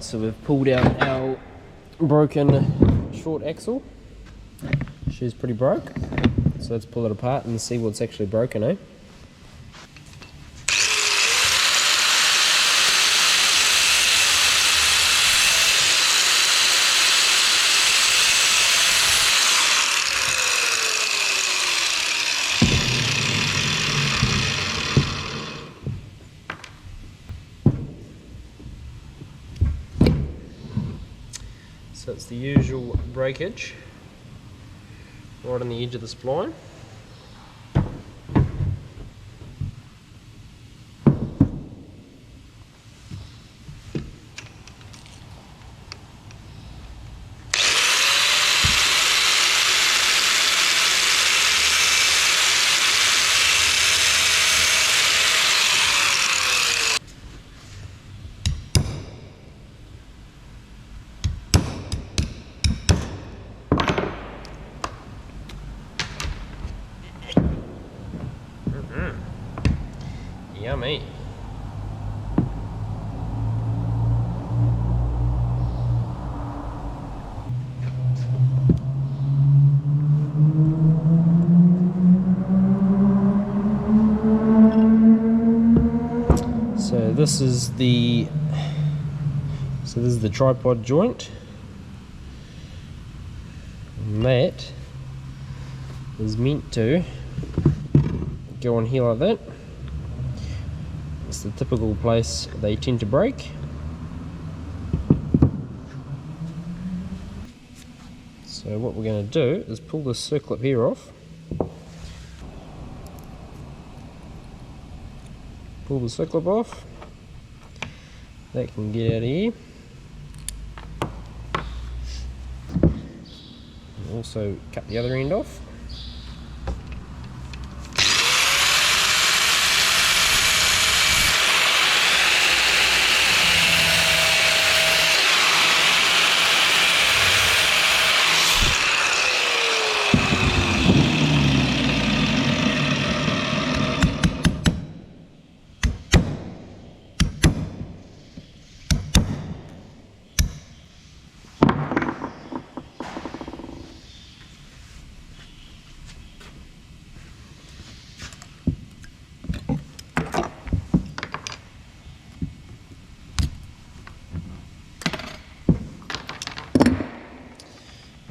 Alright, so we've pulled out our broken short axle. She's pretty broke. So let's pull it apart and see what's actually broken, eh? So it's the usual breakage right on the edge of the spline. Yummy. So this is the tripod joint, and that is meant to go on here like that. It's the typical place they tend to break. So what we're going to do is pull this circlip here off. Pull the circlip off. That can get out of here. And also cut the other end off.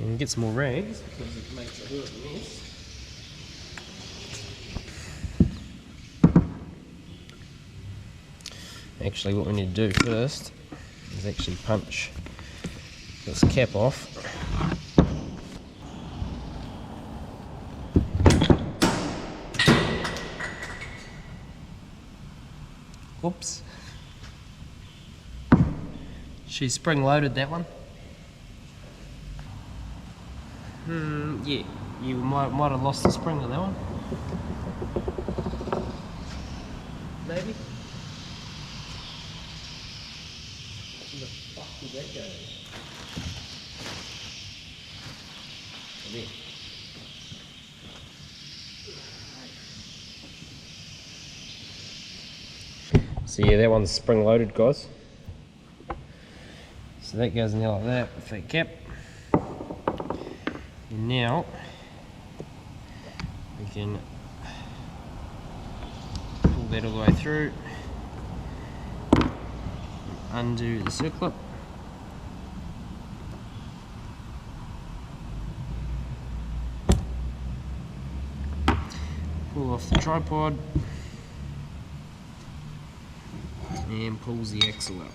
And get some more rags because it makes a hell of a mess. Actually, what we need to do first is actually punch this cap off. Whoops. She's spring loaded, that one. Yeah, you might have lost the spring on that one. Maybe. Where the fuck did that go? There. So yeah, that one's spring loaded, guys. So that goes in there like that with that cap. And now we can pull that all the way through, undo the circlip, pull off the tripod, and pulls the axle out.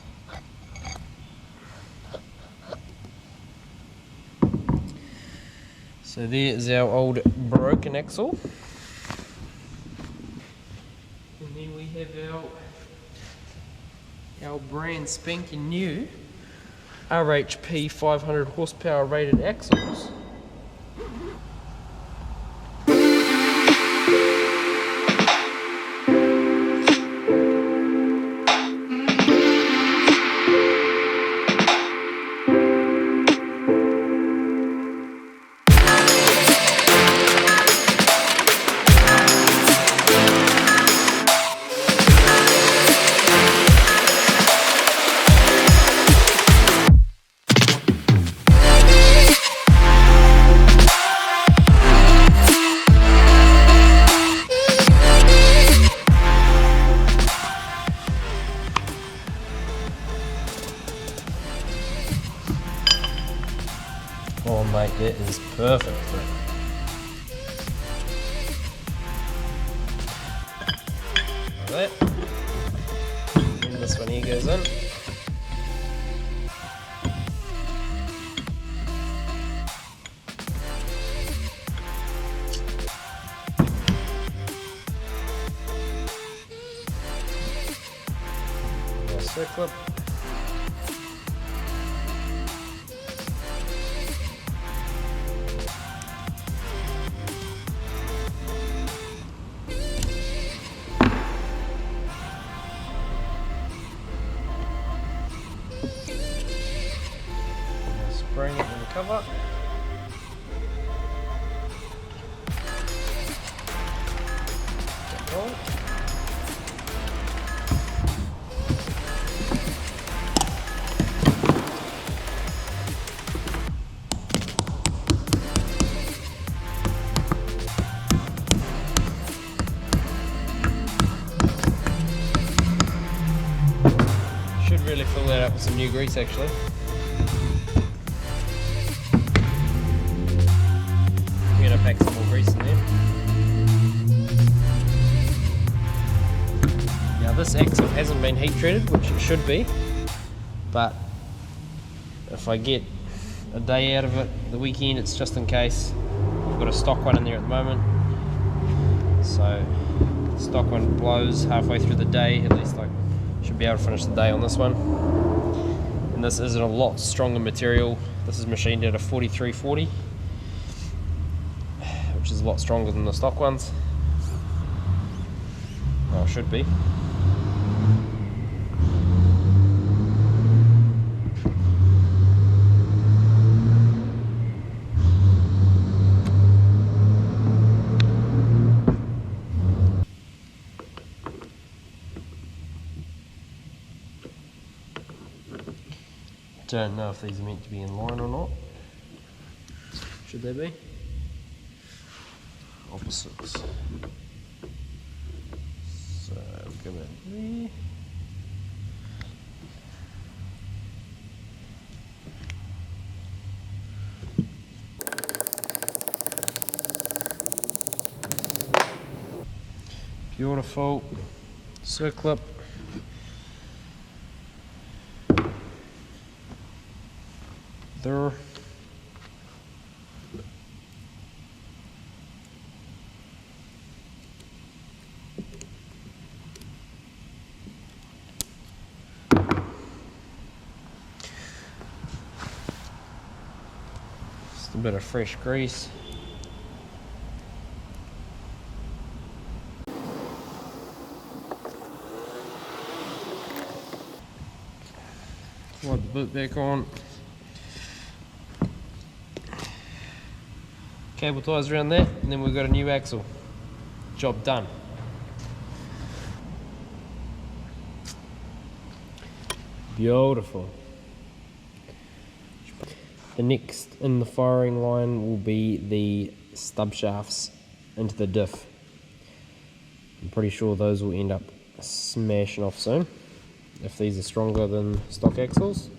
So there is our old broken axle. And then we have our brand spanking new RHP 500 horsepower rated axles. that is perfect for it. Like that. And this one here goes in. Clip. Spraying it in the cover. Really fill that up with some new grease actually. We're going to pack some more grease in there. Now this axle hasn't been heat treated, which it should be, but if I get a day out of it the weekend, it's just in case. I've got a stock one in there at the moment, so the stock one blows halfway through the day, at least I should be able to finish the day on this one. And this is a lot stronger material. This is machined at a 4340, which is a lot stronger than the stock ones. Well, it should be. Don't know if these are meant to be in line or not. Should they be? Opposites. So go back there. Beautiful. Circlip. There. Just a bit of fresh grease. Slide the boot back on. Cable ties around there, and then we've got a new axle. Job done. Beautiful. The next in the firing line will be the stub shafts into the diff. I'm pretty sure those will end up smashing off soon, if these are stronger than stock axles.